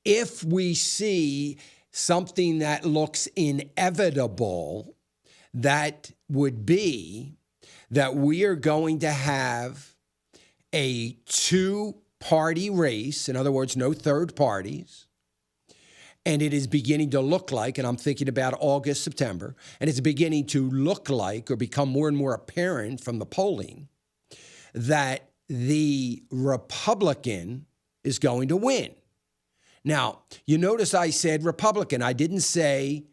if we see something that looks inevitable, that would be that we are going to have a two-party race, in other words, no third parties, and it is beginning to look like, and I'm thinking about August, September, and it's beginning to look like or become more and more apparent from the polling that the Republican is going to win. Now, you notice I said Republican. I didn't say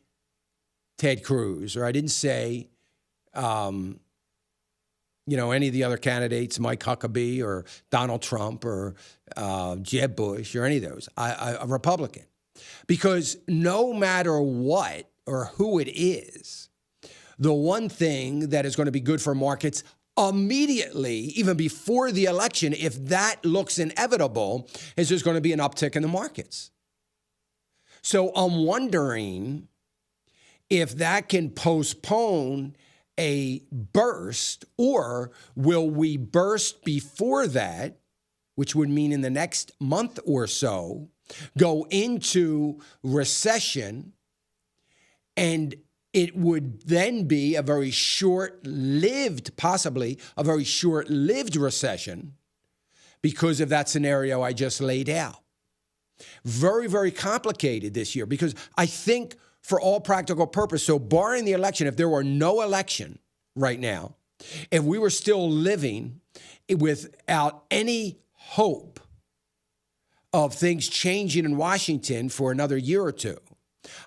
Ted Cruz, or I didn't say, any of the other candidates, Mike Huckabee or Donald Trump or Jeb Bush or any of those. A Republican. Because no matter what or who it is, the one thing that is going to be good for markets immediately, even before the election, if that looks inevitable, is there's going to be an uptick in the markets. So I'm wondering if that can postpone a burst, or will we burst before that, which would mean in the next month or so, go into recession, and it would then be a very short-lived, possibly a very short-lived recession because of that scenario I just laid out. Very, very complicated this year because I think for all practical purpose, so barring the election, if there were no election right now, if we were still living without any hope of things changing in Washington for another year or two,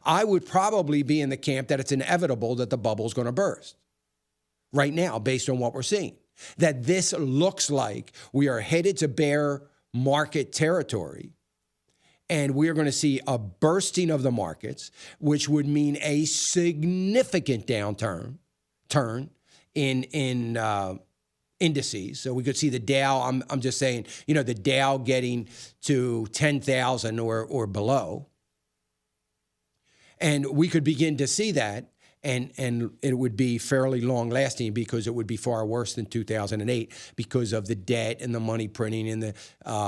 I would probably be in the camp that it's inevitable that the bubble is going to burst right now based on what we're seeing. That this looks like we are headed to bear market territory, and we are going to see a bursting of the markets, which would mean a significant turn in indices. So we could see the Dow, I'm just saying, the Dow getting to 10,000 or below. And we could begin to see that, and it would be fairly long-lasting because it would be far worse than 2008 because of the debt and the money printing and the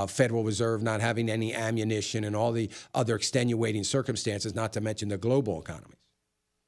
Federal Reserve not having any ammunition and all the other extenuating circumstances, not to mention the global economy.